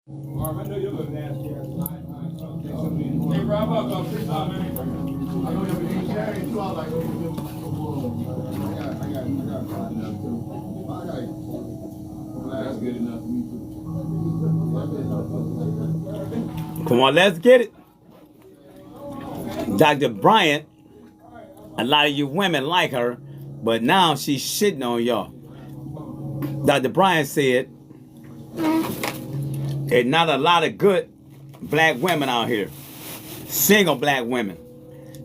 Marv, I know you're a little nasty ass. Hey, Rob, I'll go free time, man. I know you're being sharing too. I like, oh, I got enough too. That's good enough for me too. Come on, let's get it. Dr. Bryant, a lot of you women like her, but now she's shitting on y'all. Dr. Bryant said, there's not a lot of good black women out here. Single black women.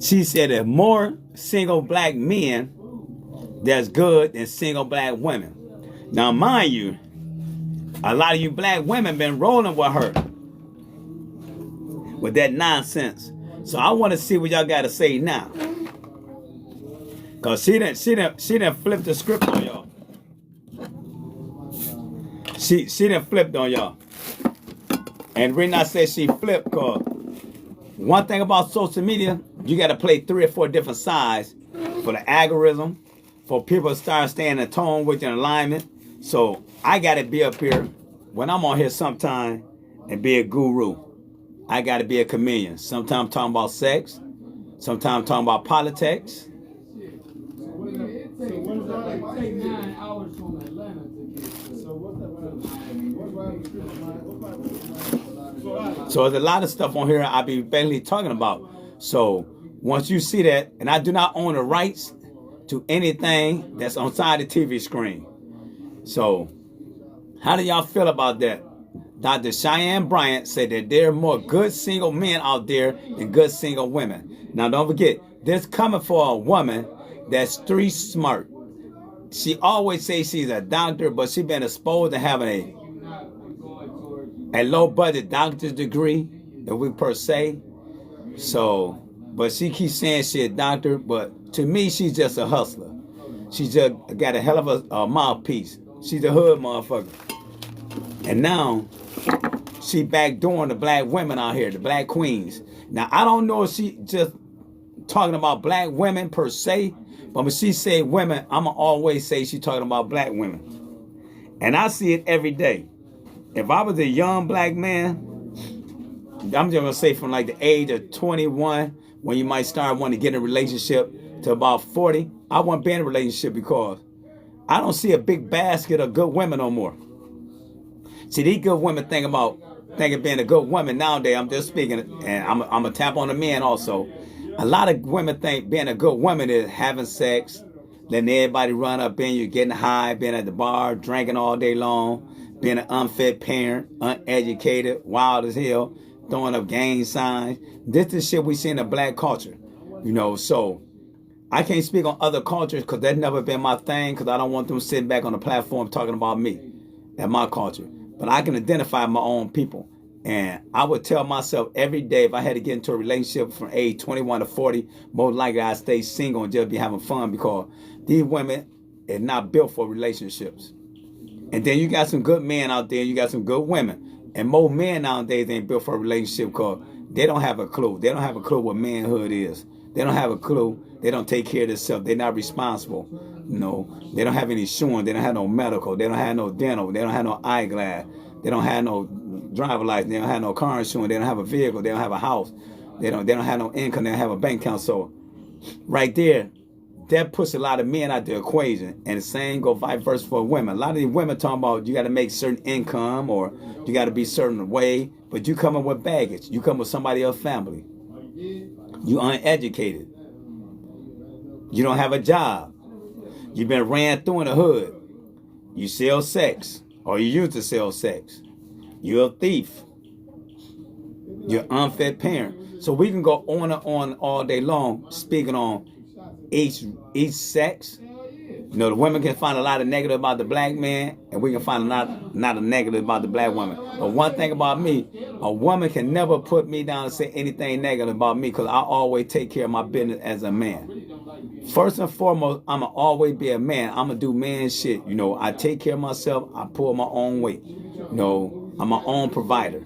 She said there's more single black men that's good than single black women. Now, mind you, a lot of you black women been rolling with her with that nonsense. So I want to see what y'all got to say now. Cause she didn't flip the script on y'all. She didn't flip on y'all. And reason I say she flipped, cause one thing about social media, you got to play 3 or 4 different sides for the algorithm, for people to start staying in tone with your alignment. So I got to be up here when I'm on here sometime and be a guru. I got to be a comedian. Sometimes talking about sex, sometimes talking about politics. Take 9 hours from Atlanta to get to. So So there's a lot of stuff on here I'll be basically talking about. So once you see that, and I do not own the rights to anything that's on side the TV screen. So how do y'all feel about that? Dr. Cheyenne Bryant said that there are more good single men out there than good single women. Now don't forget, this coming for a woman that's street smart. She always says she's a doctor, but she's been exposed to having a low budget doctor's degree, if we per se. So, but she keeps saying she's a doctor, but to me, she's just a hustler. She just got a hell of a mouthpiece. She's a hood motherfucker. And now, she backdooring the black women out here, the black queens. Now, I don't know if she just talking about black women per se, but when she say women, I'ma always say she talking about black women. And I see it every day. If I was a young black man, I'm just gonna say from like the age of 21, when you might start wanting to get in a relationship, to about 40, I wouldn't be in a relationship because I don't see a big basket of good women no more. See, these good women thinking being a good woman nowadays. I'm just speaking, and I'm gonna tap on the men also. A lot of women think being a good woman is having sex, letting everybody run up in you, getting high, being at the bar, drinking all day long, being an unfit parent, uneducated, wild as hell, throwing up gang signs. This is shit we see in the black culture, so I can't speak on other cultures because that's never been my thing, because I don't want them sitting back on the platform talking about me and my culture. But I can identify my own people. And I would tell myself every day, if I had to get into a relationship from age 21 to 40, most likely I'd stay single and just be having fun, because these women are not built for relationships. And then you got some good men out there, you got some good women. And most men nowadays ain't built for a relationship because they don't have a clue. They don't have a clue what manhood is. They don't have a clue. They don't take care of themselves. They're not responsible. They don't have any insurance. They don't have no medical. They don't have no dental. They don't have no eyeglass. They don't have no driver license. They don't have no car insurance. They don't have a vehicle. They don't have a house. They don't have no income. They don't have a bank account. So right there, that puts a lot of men out the equation. And the same go vice versa for women. A lot of these women talking about you got to make certain income, or you got to be certain way, but you coming with baggage. You come with somebody else's family. You uneducated. You don't have a job. You've been ran through in the hood. You sell sex, or you used to sell sex. You're a thief. You're an unfit parent. So we can go on and on all day long speaking on each sex. The women can find a lot of negative about the black man, and we can find not a negative about the black woman. But one thing about me, a woman can never put me down and say anything negative about me, because I always take care of my business as a man. First and foremost, I'ma always be a man. I'ma do man shit. I take care of myself. I pull my own weight. I'm my own provider.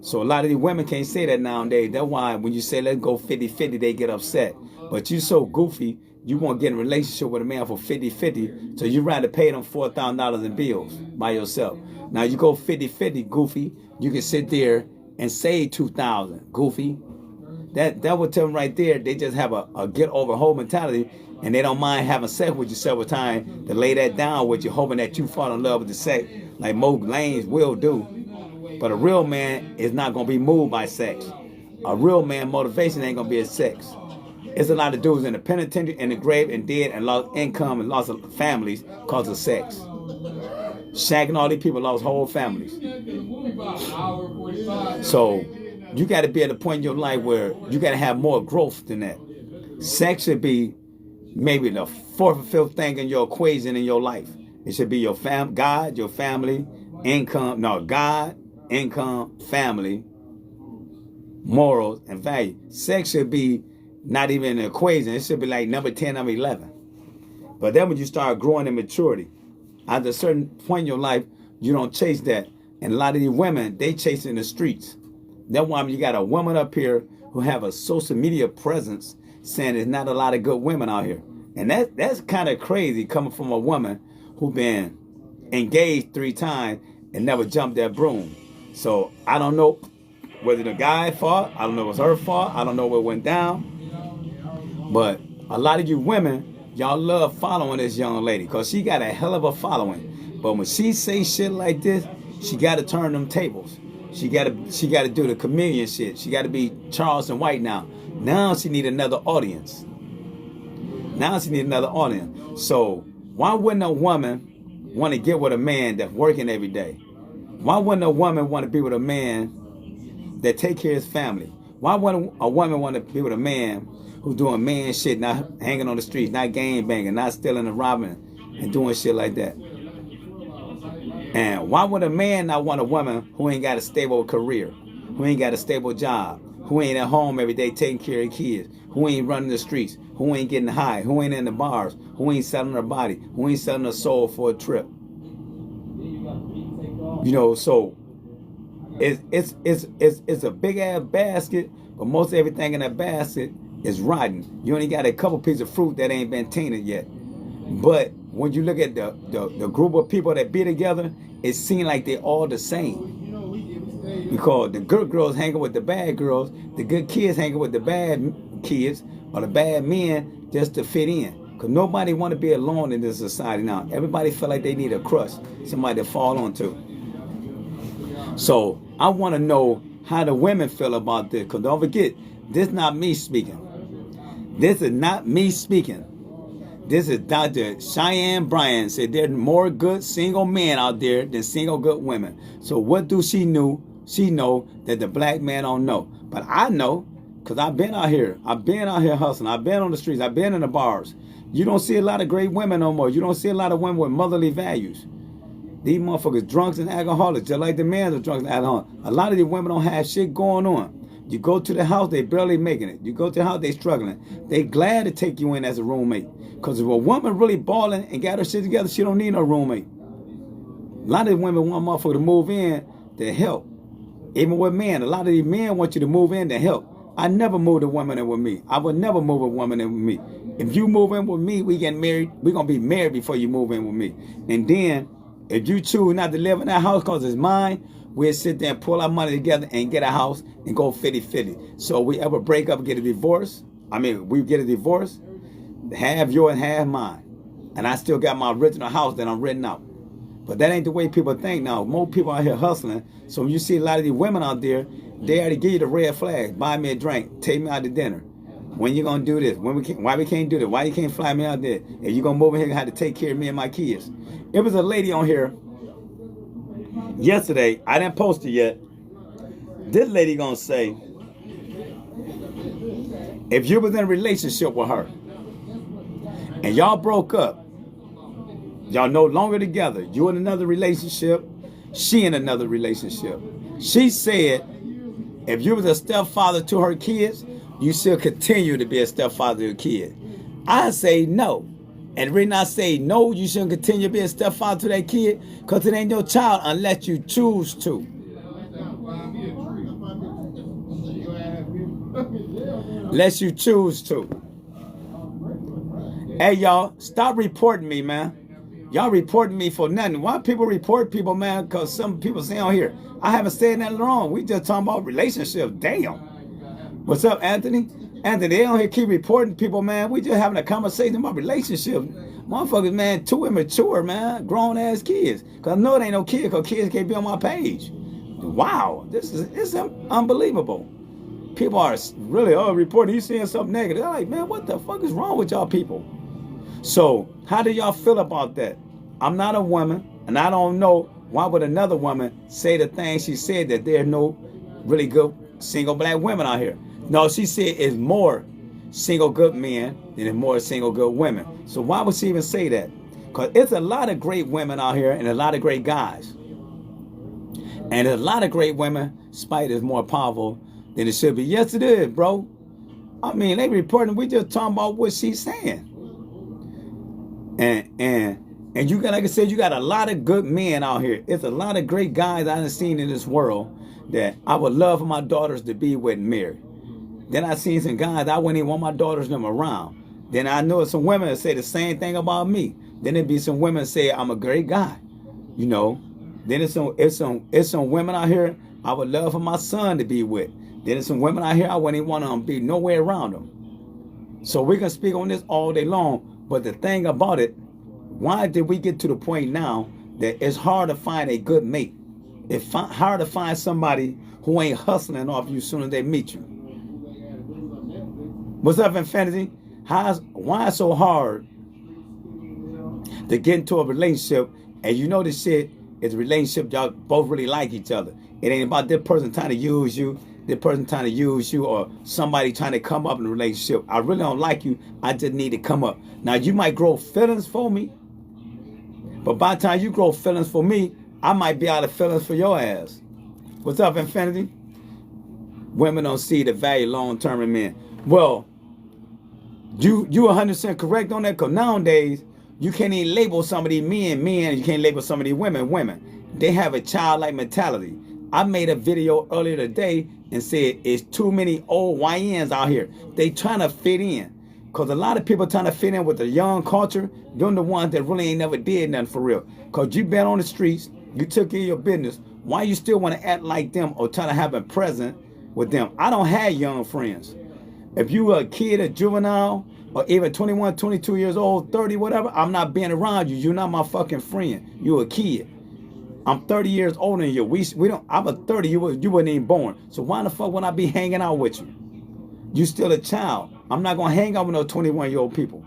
So a lot of these women can't say that nowadays. That's why when you say let's go 50-50, they get upset. But you so goofy you want to get in a relationship with a man for 50-50, so you rather pay them $4,000 in bills by yourself. Now you go 50-50, goofy, you can sit there and save $2,000, goofy. That would tell them right there, they just have a get over whole mentality, and they don't mind having sex with you several times to lay that down with you, hoping that you fall in love with the sex, like most lanes will do. But a real man is not going to be moved by sex. A real man motivation ain't going to be his sex. It's a lot of dudes in the penitentiary, in the grave, and dead, and lost income, and lost families because of sex. Shacking all these people lost whole families. So you got to be at a point in your life where you got to have more growth than that. Sex should be maybe the fourth or fifth thing in your equation in your life. It should be your God, your family, income. No, God, income, family, morals, and value. Sex should be not even an equation. It should be like number 10, number 11. But then when you start growing in maturity, at a certain point in your life, you don't chase that. And a lot of these women, they chase in the streets. That's why you got a woman up here who have a social media presence saying there's not a lot of good women out here. And that's kind of crazy coming from a woman who been engaged 3 times and never jumped that broom. So I don't know whether the guy fault, I don't know if it was her fault, I don't know what went down. But a lot of you women, y'all love following this young lady because she got a hell of a following. But when she say shit like this, she got to turn them tables. She got to do the chameleon shit. She got to be Charleston White now. Now she need another audience. So why wouldn't a woman want to get with a man that's working every day? Why wouldn't a woman want to be with a man that take care of his family? Why wouldn't a woman want to be with a man who's doing man shit, not hanging on the streets, not gang banging, not stealing and robbing and doing shit like that? And why would a man not want a woman who ain't got a stable career, who ain't got a stable job, who ain't at home every day taking care of kids, who ain't running the streets, who ain't getting high, who ain't in the bars, who ain't selling her body, who ain't selling her soul for a trip? You know, so it's a big ass basket, but most everything in that basket is rotten. You only got a couple pieces of fruit that ain't been tainted yet. But when you look at the group of people that be together, it seems like they're all the same. Because the good girls hanging with the bad girls, the good kids hanging with the bad kids, or the bad men just to fit in. Because nobody want to be alone in this society now. Everybody feel like they need a crush, somebody to fall onto. So I want to know how the women feel about this. Because don't forget, this is not me speaking. This is not me speaking. This is Dr. Cheyenne Bryan said there's more good single men out there than single good women. So what do she know? She know that the black man don't know. But I know, because I've been out here. I've been out here hustling. I've been on the streets. I've been in the bars. You don't see a lot of great women no more. You don't see a lot of women with motherly values. These motherfuckers drunks and alcoholics, just like the men are drunks and alcoholics. A lot of these women don't have shit going on. You go to the house, they barely making it. You go to the house, they struggling. They glad to take you in as a roommate. Because if a woman really balling and got her shit together, she don't need no roommate. A lot of women want motherfucker to move in to help. Even with men, a lot of these men want you to move in to help. I never moved a woman in with me. I would never move a woman in with me. If you move in with me, we get married. We're going to be married before you move in with me. And then, if you choose not to live in that house because it's mine, we'll sit there and pull our money together and get a house and go 50-50. So we ever break up and get a divorce, we get a divorce, half yours and half mine. And I still got my original house that I'm renting out. But that ain't the way people think now. More people out here hustling. So when you see a lot of these women out there, they already give you the red flag. Buy me a drink. Take me out to dinner. When you gonna do this? Why we can't do this? Why you can't fly me out there? If you gonna move in here, you have to take care of me and my kids. It was a lady on here yesterday. I didn't post it yet. This lady gonna say, if you was in a relationship with her and y'all broke up, y'all no longer together, you in another relationship, she in another relationship. She said, if you was a stepfather to her kids, you still continue to be a stepfather to your kid. I say no. And the reason I say no, you shouldn't continue to be a stepfather to that kid, because it ain't your child unless you choose to. Unless you choose to. Hey, y'all, stop reporting me, man. Y'all reporting me for nothing. Why people report people, man? Because some people say on here, I haven't said nothing wrong. We just talking about relationships. Damn. What's up, Anthony? Anthony, they on here keep reporting people, man. We just having a conversation about relationships. Motherfuckers, man, too immature, man. Grown-ass kids. Because I know it ain't no kid, because kids can't be on my page. Wow. It's unbelievable. People are really, reporting, you seeing something negative. They're like, man, what the fuck is wrong with y'all people? So, how do y'all feel about that? I'm not a woman, and I don't know why would another woman say the thing she said, that there are no really good single black women out here. No, she said it's more single good men than it's more single good women. So why would she even say that? Because it's a lot of great women out here and a lot of great guys. And a lot of great women, spite is more powerful than it should be. Yes, it is, bro. I mean, they reporting, we just talking about what she's saying. And you got, like I said, you got a lot of good men out here. It's a lot of great guys I've seen in this world that I would love for my daughters to be with and marry. Then I seen some guys I wouldn't even want my daughters them around. Then I know some women that say the same thing about me. Then there be some women say I'm a great guy, you know. Then it's some women out here I would love for my son to be with. Then there's some women out here I wouldn't even want to be nowhere around them. So we can speak on this all day long. But the thing about it, why did we get to the point now that it's hard to find a good mate? It's hard to find somebody who ain't hustling off you as soon as they meet you. What's up, Infinity? Why it's so hard to get into a relationship and you know this shit is a relationship y'all both really like each other? It ain't about this person trying to use you, this person trying to use you, or somebody trying to come up in a relationship. I really don't like you. I just need to come up. Now, you might grow feelings for me, but by the time you grow feelings for me, I might be out of feelings for your ass. What's up, Infinity? Women don't see the value long-term in men. Well, you 100% correct on that, because nowadays, you can't even label somebody men, you can't label somebody women. They have a childlike mentality. I made a video earlier today and said it's too many old YNs out here. They trying to fit in. Because a lot of people trying to fit in with the young culture, them the ones that really ain't never did nothing for real. Because you been on the streets, you took care of your business. Why you still want to act like them or try to have a present with them? I don't have young friends. If you a kid, a juvenile, or even 21, 22 years old, 30, whatever, I'm not being around you. You're not my fucking friend. You a kid. I'm 30 years older than you. We don't. I'm a 30. You wasn't even born. So why the fuck would I be hanging out with you? You still a child. I'm not gonna hang out with no 21-year-old people.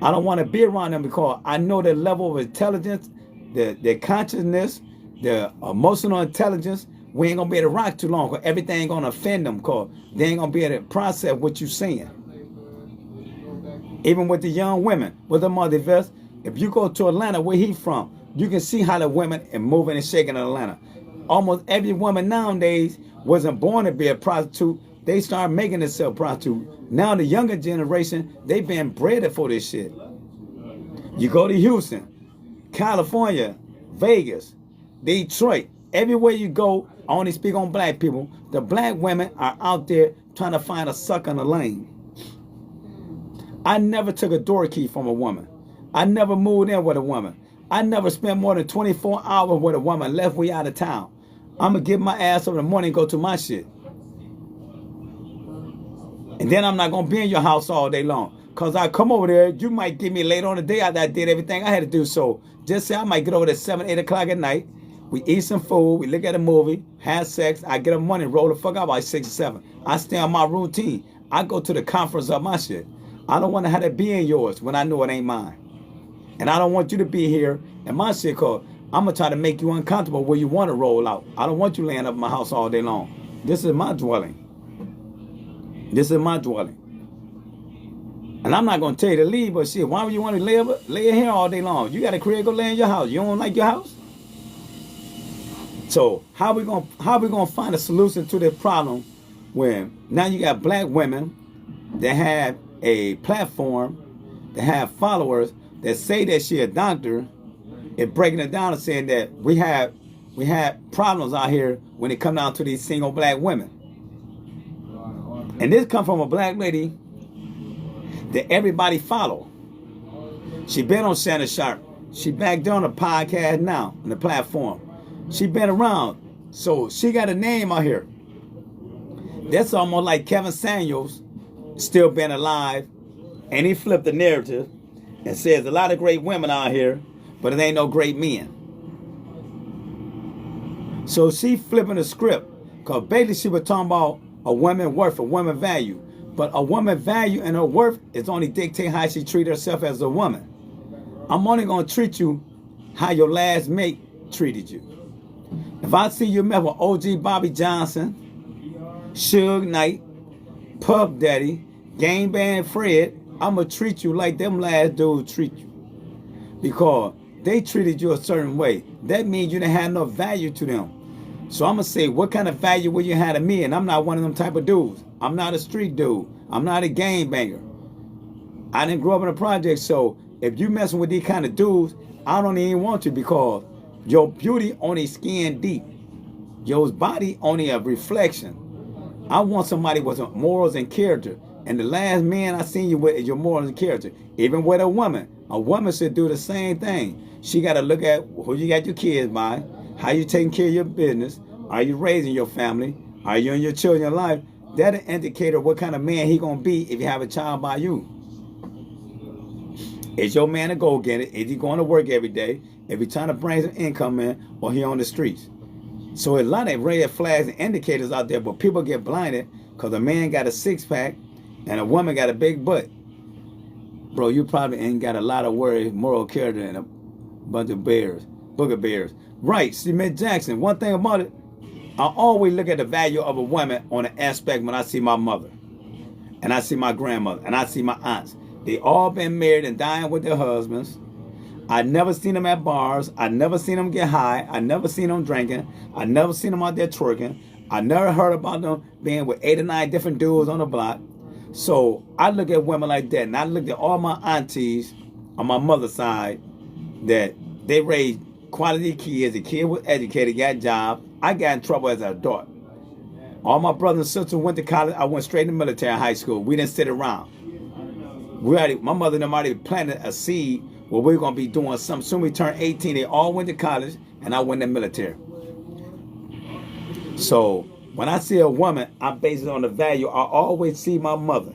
I don't want to be around them because I know their level of intelligence, their consciousness, their emotional intelligence. We ain't gonna be able to rock too long because everything gonna offend them because they ain't gonna be able to process what you saying. Even with the young women, with the mother vest, if you go to Atlanta, where he from, you can see how the women are moving and shaking in Atlanta. Almost every woman nowadays wasn't born to be a prostitute. They started making themselves prostitute. Now the younger generation, they been bred for this shit. You go to Houston, California, Vegas, Detroit, everywhere you go, I only speak on black people. The black women are out there trying to find a sucker in the lane. I never took a door key from a woman. I never moved in with a woman. I never spent more than 24 hours with a woman left we out of town. I'm going to get my ass up in the morning and go to my shit. And then I'm not going to be in your house all day long. Because I come over there, you might give me later on the day after I did everything I had to do. So just say I might get over there at 7, 8 o'clock at night. We eat some food. We look at a movie, have sex. I get up money, roll the fuck out by 6 or 7. I stay on my routine. I go to the conference of my shit. I don't want to have that be in yours when I know it ain't mine. And I don't want you to be here in my shit called I'm going to try to make you uncomfortable where you want to roll out. I don't want you laying up in my house all day long. This is my dwelling. This is my dwelling. And I'm not going to tell you to leave, but shit, why would you want to lay here all day long? You got a crib, go lay in your house. You don't like your house? So how we gonna find a solution to this problem when now you got black women that have a platform, that have followers, that say that she a doctor, and breaking it down and saying that we have problems out here when it comes down to these single black women. And this come from a black lady that everybody follow. She been on Shannon Sharp. She back there on the podcast now, on the platform. She been around. So she got a name out here. That's almost like Kevin Samuels still been alive. And he flipped the narrative and says a lot of great women out here, but it ain't no great men. So she flipping the script. Because basically she was talking about a woman worth, a woman value. But a woman value and her worth is only dictate how she treat herself as a woman. I'm only going to treat you how your last mate treated you. If I see you met with OG Bobby Johnson, Suge Knight, Puff Daddy, Game Band Fred, I'm going to treat you like them last dudes treat you. Because they treated you a certain way. That means you didn't have no value to them. So I'm going to say, what kind of value will you have to me? And I'm not one of them type of dudes. I'm not a street dude. I'm not a game banger. I didn't grow up in a project, so if you messing with these kind of dudes, I don't even want to, because your beauty only skin deep. Your body only a reflection. I want somebody with morals and character. And the last man I seen you with is your morals and character. Even with a woman should do the same thing. She got to look at who you got your kids by, how you taking care of your business, are you raising your family, are you and your children alive? That's an indicator of what kind of man he gonna be if you have a child by you. Is your man a go-getter? Is he going to work every day? If he trying to bring some income in, or he on the streets? So a lot of red flags and indicators out there, but people get blinded because a man got a six-pack and a woman got a big butt. Bro, you probably ain't got a lot of worry, moral character, and a bunch of bears, booger bears. Right, see, Miss Jackson, one thing about it, I always look at the value of a woman on an aspect when I see my mother, and I see my grandmother, and I see my aunts. They all been married and dying with their husbands. I never seen them at bars. I never seen them get high. I never seen them drinking. I never seen them out there twerking. I never heard about them being with 8 or 9 different dudes on the block. So I look at women like that, and I look at all my aunties on my mother's side that they raised quality kids. The kid was educated, got jobs. I got in trouble as an adult. All my brothers and sisters went to college. I went straight to military high school. We didn't sit around. My mother and them already planted a seed where we're going to be doing something. Soon we turned 18, they all went to college, and I went to the military. So when I see a woman, I base it on the value. I always see my mother.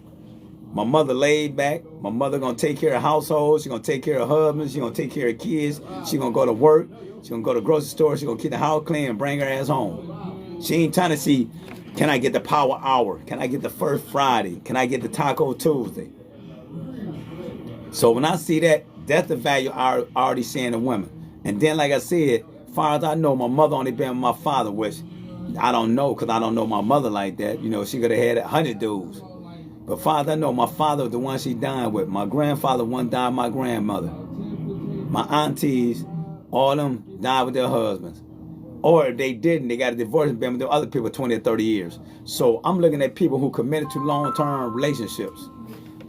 My mother laid back. My mother going to take care of households. She's going to take care of husbands. She's going to take care of kids. She's going to go to work. She's going to go to the grocery store. She's going to keep the house clean and bring her ass home. She ain't trying to see, can I get the power hour? Can I get the first Friday? Can I get the Taco Tuesday? So when I see that, that's the value I already see in a woman. And then, like I said, as far as I know, my mother only been with my father, which I don't know because I don't know my mother like that. You know, she could have had 100 dudes. But as far as I know, my father was the one she died with. My grandfather, one died with my grandmother. My aunties, all of them died with their husbands. Or if they didn't, they got a divorce and been with other people 20 or 30 years. So I'm looking at people who committed to long-term relationships.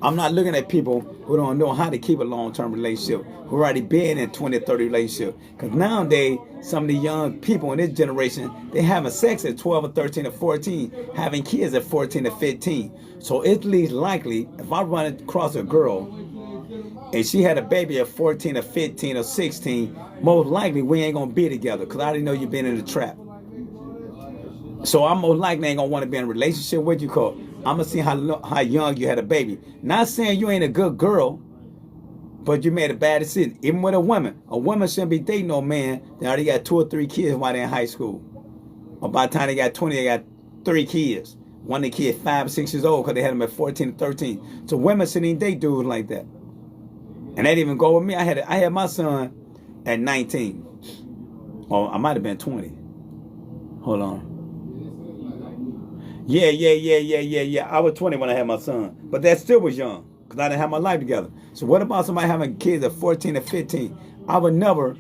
I'm not looking at people who don't know how to keep a long-term relationship, who already been in 20 or 30 relationship. Because nowadays, some of the young people in this generation, they having sex at 12 or 13 or 14, having kids at 14 or 15. So it's least likely, if I run across a girl and she had a baby at 14 or 15 or 16, most likely we ain't going to be together because I already know you've been in the trap. So I'm most likely ain't going to want to be in a relationship with you because I'm going to see how young you had a baby. Not saying you ain't a good girl, but you made a bad decision. Even with a woman shouldn't be dating no man that already got 2 or 3 kids while they're in high school. Or by the time they got 20, they got 3 kids. One of the kids 5 or 6 years old because they had them at 14 or 13. So women shouldn't even date dudes like that. And they didn't even go with me. I had my son at 19. Or I might have been 20. Hold on. Yeah. I was 20 when I had my son. But that still was young because I didn't have my life together. So what about somebody having kids at 14 or 15? I would never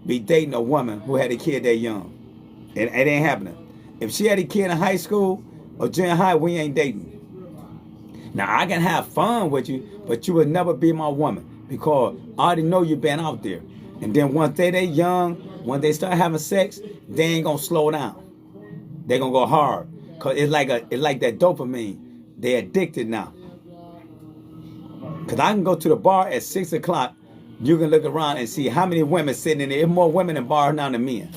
be dating a woman who had a kid that young. It ain't happening. If she had a kid in high school or junior high, we ain't dating. Now, I can have fun with you, but you would never be my woman because I already know you've been out there. And then once they young, when they start having sex, they ain't going to slow down. They're going to go hard. Because it's like that dopamine. They're addicted now. Because I can go to the bar at 6 o'clock you can look around and see how many women sitting in there. There's more women in bars now than men.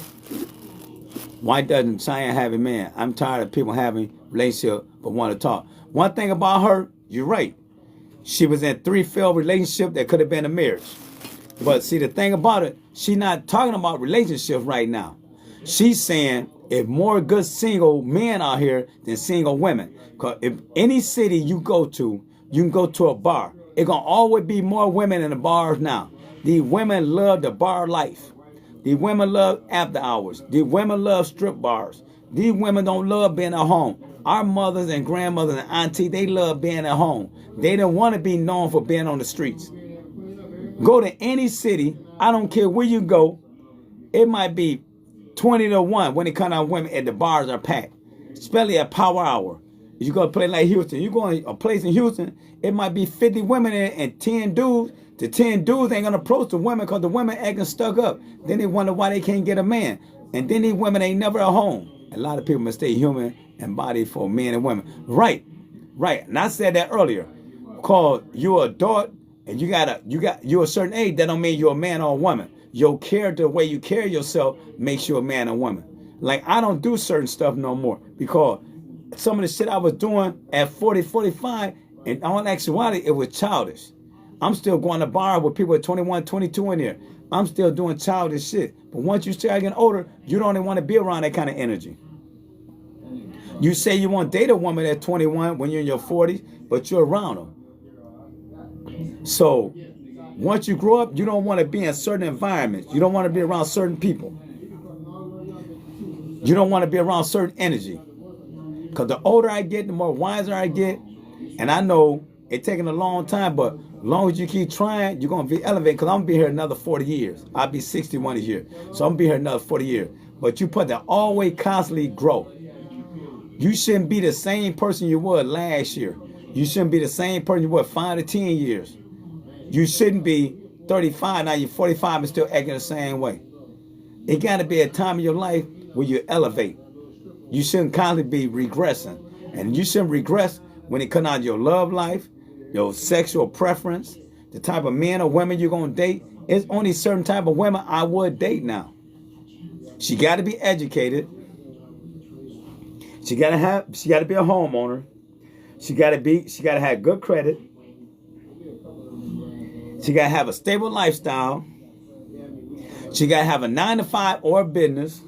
Why doesn't Cheyenne have a man? I'm tired of people having relationships but want to talk. One thing about her, you're right. She was in 3 failed relationships that could have been a marriage. But see, the thing about it, she's not talking about relationships right now. She's saying if more good single men out here than single women. Because if any city you go to, you can go to a bar. It's going to always be more women in the bars now. These women love the bar life. These women love after hours. These women love strip bars. These women don't love being at home. Our mothers and grandmothers and aunties, they love being at home. They don't want to be known for being on the streets. Go to any city, I don't care where you go, it might be 20-1 when it comes out women and the bars are packed, especially at power hour. If you go to a place like Houston, you go to a place in Houston, it might be 50 women in and 10 dudes. The 10 dudes ain't gonna approach the women because the women acting stuck up. Then they wonder why they can't get a man. And then these women ain't never at home. A lot of people mistake human and body for men and women. Right. And I said that earlier. Because you're an adult and you're a certain age, that don't mean you're a man or a woman. Your character, the way you carry yourself, makes you a man or woman. Like, I don't do certain stuff no more because some of the shit I was doing at 40, 45, in all actuality, it was childish. I'm still going to bar with people at 21, 22 in there. I'm still doing childish shit. But once you start getting older, you don't even want to be around that kind of energy. You say you want to date a woman at 21 when you're in your 40s, but you're around them. So once you grow up, you don't want to be in certain environments. You don't want to be around certain people. You don't want to be around certain energy. Because the older I get, the more wiser I get. And I know it's taking a long time, but as long as you keep trying, you're going to be elevated. Because I'm going to be here another 40 years. I'll be 61 a year. So I'm going to be here another 40 years. But you put that always constantly grow. You shouldn't be the same person you were last year. You shouldn't be the same person you were 5 to 10 years. You shouldn't be 35, now you're 45 and still acting the same way. It got to be a time in your life where you elevate. You shouldn't constantly be regressing. And you shouldn't regress when it comes out of your love life, your sexual preference, the type of men or women you're going to date. It's only certain type of women I would date now. She got to be educated. She got to be a homeowner. She got to have good credit. She got to have a stable lifestyle. She got to have a 9-to-5 or a business.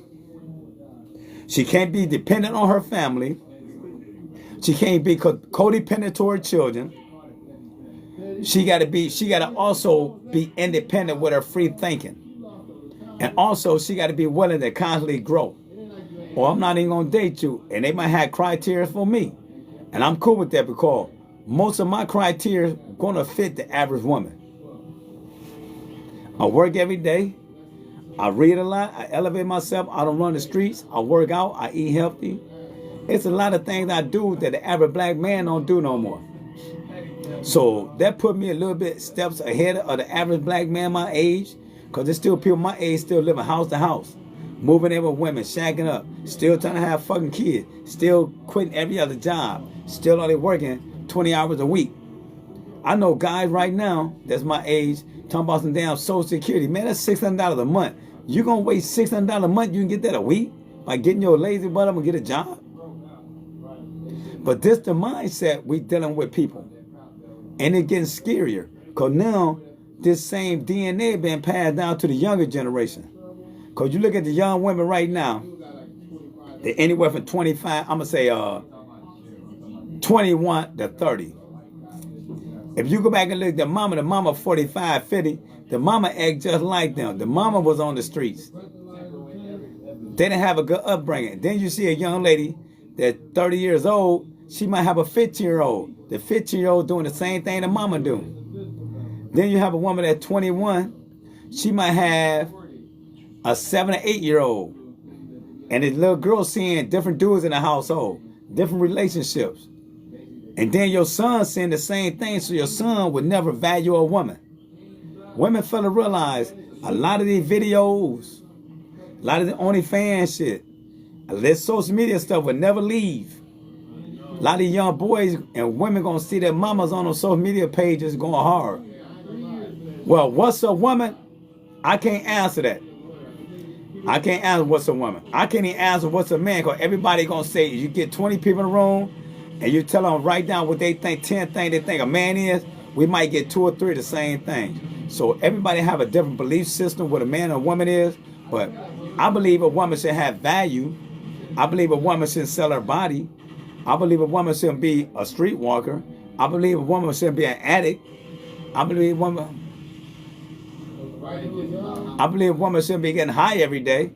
She can't be dependent on her family. She can't be codependent to her children. She got to also be independent with her free thinking. And also, she got to be willing to constantly grow. Or I'm not even going to date you. And they might have criteria for me. And I'm cool with that because most of my criteria are going to fit the average woman. I work every day. I read a lot. I elevate myself. I don't run the streets. I work out. I eat healthy. It's a lot of things I do that the average black man don't do no more. So that put me a little bit steps ahead of the average black man my age. Because there's still people my age still living house to house. Moving in with women, shacking up. Still trying to have fucking kids. Still quitting every other job. Still only working 20 hours a week. I know guys right now that's my age talking about some damn Social Security. Man, that's $600 a month. You gonna waste $600 a month, you can get that a week by getting your lazy butt up and get a job? But this the mindset we dealing with people. And it's getting scarier. Because now this same DNA being passed down to the younger generation. Because you look at the young women right now, they're anywhere from 25, I'm going to say 21 to 30. If you go back and look at the mama 45, 50, the mama act just like them. The mama was on the streets. They didn't have a good upbringing. Then you see a young lady that's 30 years old, she might have a 15-year-old. The 15-year-old doing the same thing the mama do. Then you have a woman at 21, she might have a 7 or 8-year-old. And this little girl seeing different dudes in the household, different relationships. And then your son saying the same thing, so your son would never value a woman. Women fail to realize a lot of these videos, a lot of the OnlyFans shit, this social media stuff would never leave. A lot of young boys and women gonna see their mamas on those social media pages going hard. Well, what's a woman? I can't answer that. I can't answer what's a woman. I can't even answer what's a man, because everybody going to say, you get 20 people in a room and you tell them write down what they think, 10 things they think a man is, we might get 2 or 3 of the same things. So everybody have a different belief system what a man or a woman is, but I believe a woman should have value. I believe a woman shouldn't sell her body. I believe a woman shouldn't be a streetwalker. I believe a woman shouldn't be an addict. I believe a woman shouldn't be getting high every day.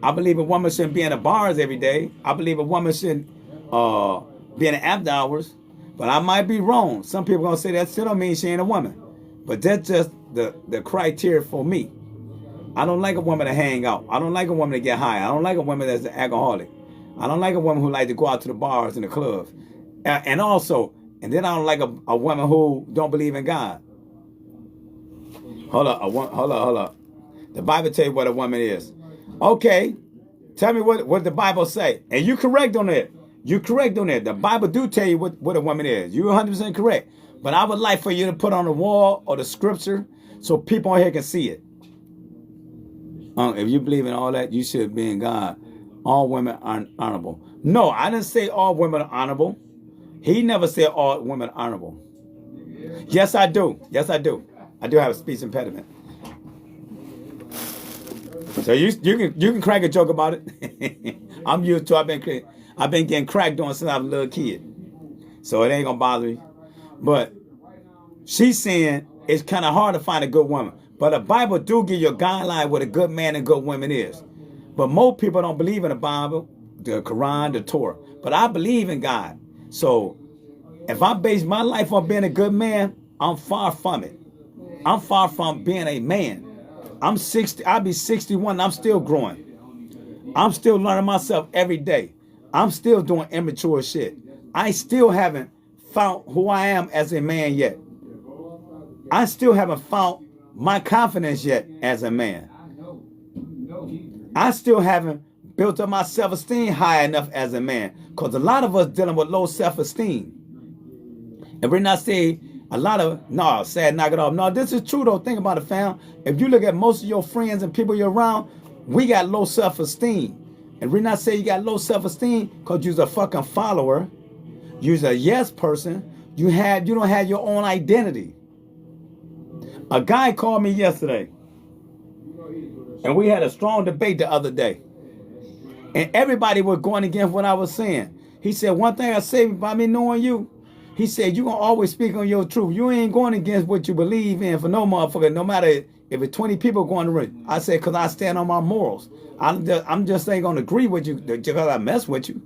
I believe a woman shouldn't be in the bars every day. I believe a woman shouldn't be in the after hours. But I might be wrong. Some people gonna say that still don't mean she ain't a woman. But that's just the criteria for me. I don't like a woman to hang out. I don't like a woman to get high. I don't like a woman that's an alcoholic. I don't like a woman who like to go out to the bars and the clubs. And then I don't like a woman who don't believe in God. Hold up. The Bible tell you what a woman is. Okay, tell me what the Bible say. And you correct on that. You correct on that. The Bible do tell you what a woman is. You're 100% correct. But I would like for you to put on the wall or the scripture so people on here can see it. If you believe in all that, you should be in God. All women are honorable. No, I didn't say all women are honorable. He never said all women are honorable. Yes, I do. Yes, I do. I do have a speech impediment. So you can crack a joke about it. I'm used to. I've been getting cracked on since I was a little kid, so it ain't gonna bother me. But she's saying it's kind of hard to find a good woman. But the Bible do give you a guideline what a good man and good woman is. But most people don't believe in the Bible, the Quran, the Torah. But I believe in God. So if I base my life on being a good man, I'm far from it. I'm far from being a man. I'm 60. I'll be 61. And I'm still growing. I'm still learning myself every day. I'm still doing immature shit. I still haven't found who I am as a man yet. I still haven't found my confidence yet as a man. I still haven't built up my self-esteem high enough as a man. Because a lot of us dealing with low self-esteem. And we're not saying knock it off. No, this is true though. Think about it, fam. If you look at most of your friends and people you're around, we got low self-esteem. And we're not saying you got low self-esteem because you're a fucking follower. You're a yes person. You don't have your own identity. A guy called me yesterday. And we had a strong debate the other day. And everybody was going against what I was saying. He said, one thing I say by me knowing you, he said, you're going to always speak on your truth. You ain't going against what you believe in for no motherfucker, no matter if it's 20 people going to read. I said, because I stand on my morals. I'm just ain't going to agree with you because I mess with you.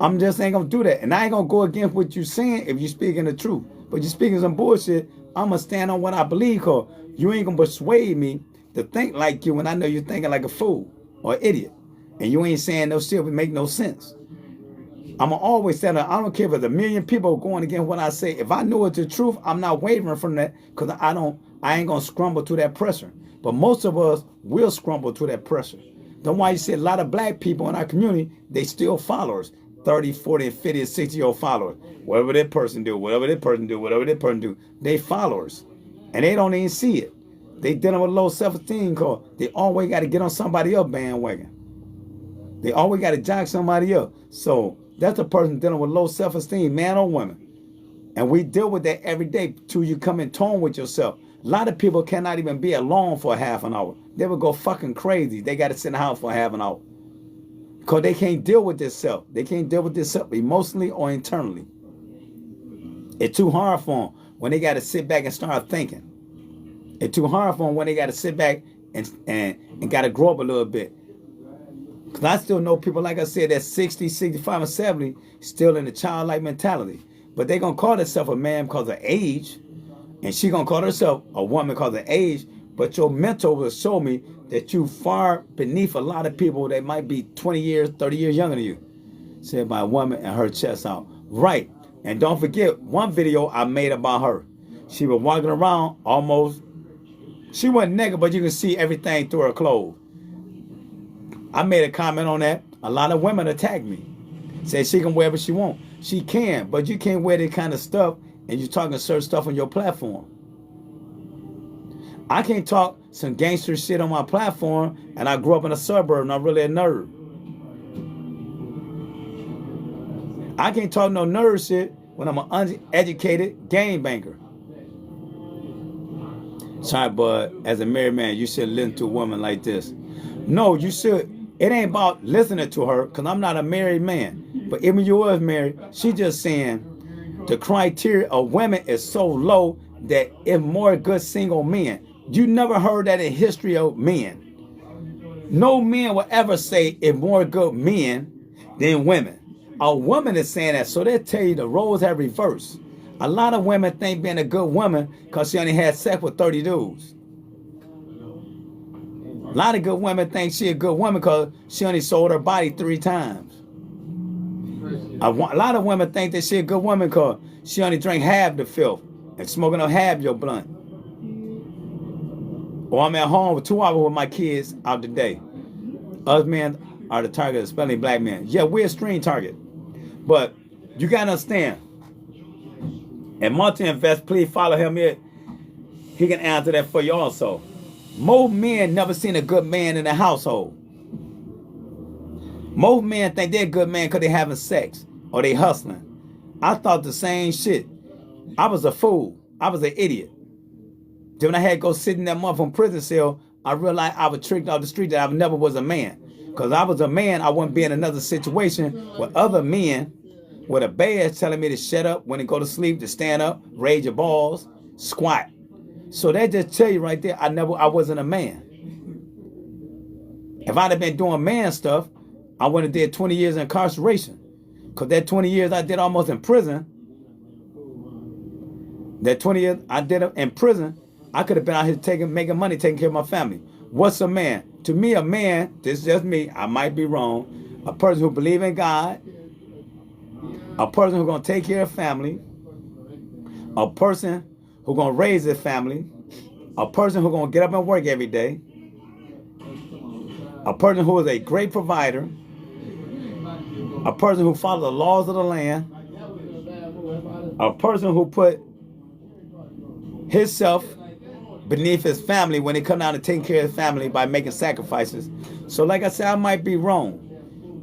I'm just ain't going to do that. And I ain't going to go against what you're saying if you're speaking the truth. But you're speaking some bullshit, I'm going to stand on what I believe, because you ain't going to persuade me to think like you when I know you're thinking like a fool or an idiot. And you ain't saying no shit would make no sense. I'm going to always say that. I don't care if there's a million people going against what I say. If I know it's the truth, I'm not wavering from that, because I ain't going to scramble to that pressure. But most of us will scramble to that pressure. That's why you see a lot of black people in our community, they still followers. 30, 40, 50, 60-year-old followers. Whatever that person do, whatever that person do, they followers. And they don't even see it. They dealing with low self-esteem because they always got to get on somebody else bandwagon. They always got to jock somebody else. So that's a person dealing with low self-esteem, man or woman. And we deal with that every day till you come in tone with yourself. A lot of people cannot even be alone for half an hour. They would go fucking crazy. They got to sit in the house for half an hour. Because they can't deal with this self. They can't deal with this self emotionally or internally. It's too hard for them when they got to sit back and start thinking. It's too hard for them when they got to sit back and got to grow up a little bit. Because I still know people, like I said, that's 60, 65, and 70 still in the childlike mentality. But they going to call themselves a man because of age. And she going to call herself a woman because of age. But your mentor will show me that you far beneath a lot of people that might be 20 years, 30 years younger than you. Said by a woman and her chest out. Right. And don't forget one video I made about her. She was walking around almost. She wasn't naked, but you can see everything through her clothes. I made a comment on that. A lot of women attacked me. Said she can wear what she wants. She can, but you can't wear that kind of stuff and you're talking certain stuff on your platform. I can't talk some gangster shit on my platform, and I grew up in a suburb and I'm really a nerd. I can't talk no nerd shit when I'm an uneducated gangbanger. Sorry, bud, as a married man, you should listen to a woman like this. No, you should. It ain't about listening to her, because I'm not a married man. But even you was married, she just saying the criteria of women is so low that if more good single men. You never heard that in history of men. No man will ever say if more good men than women. A woman is saying that, so they tell you the roles have reversed. A lot of women think being a good woman because she only had sex with 30 dudes. A lot of good women think she a good woman because she only sold her body 3 times. A lot of women think that she a good woman because she only drank half the filth and smoking up half your blunt. Or I'm at home with 2 hours with my kids out today. Us men are the target, especially black men. Yeah, we're a extreme target. But you got to understand. And Multi-Invest, please follow him here. He can answer that for you also. Most men never seen a good man in the household. Most men think they're a good man because they having sex or they hustling. I thought the same shit. I was a fool. I was an idiot. Then when I had to go sit in that motherfucking prison cell, I realized I was tricked off the street that I never was a man. Because I was a man, I wouldn't be in another situation with other men with a badge telling me to shut up when they go to sleep, to stand up, raise your balls, squat. So that just tell you right there, I wasn't a man. If I'd have been doing man stuff, I would have did 20 years incarceration. Because that 20 years I did almost in prison, that 20 years I did in prison, I could have been out here making money, taking care of my family. What's a man? To me, a man, this is just me, I might be wrong, a person who believes in God, a person who's going to take care of family, a person who's going to raise his family, a person who's going to get up and work every day, a person who is a great provider, a person who follows the laws of the land, a person who put himself beneath his family when he come down to take care of his family by making sacrifices. So like I said, I might be wrong,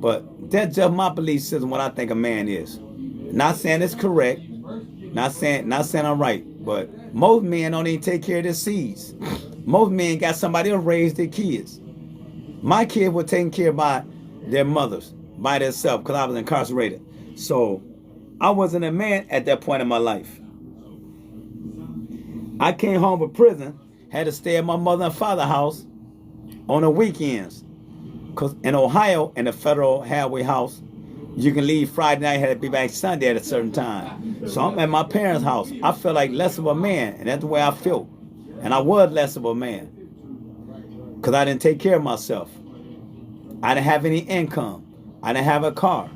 but that's just my belief system, what I think a man is. Not saying it's correct, not saying I'm right, but most men don't even take care of their seeds. Most men got somebody to raise their kids. My kids were taken care of by their mothers, by themselves, because I was incarcerated. So I wasn't a man at that point in my life. I came home from prison, had to stay at my mother and father's house on the weekends. Because in Ohio, in the federal halfway house, you can leave Friday night, had to be back Sunday at a certain time. So I'm at my parents' house. I felt like less of a man, and that's the way I felt. And I was less of a man. Because I didn't take care of myself. I didn't have any income. I didn't have a car.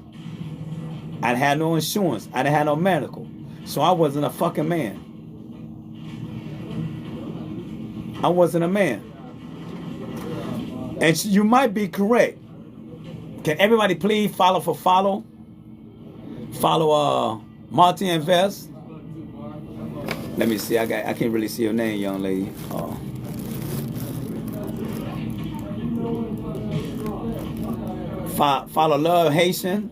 I didn't have no insurance. I didn't have no medical. So I wasn't a fucking man. I wasn't a man. And you might be correct. Can everybody please follow for follow? Follow Multi-Invest. Let me see. I can't really see your name, young lady. Follow Love Haitian.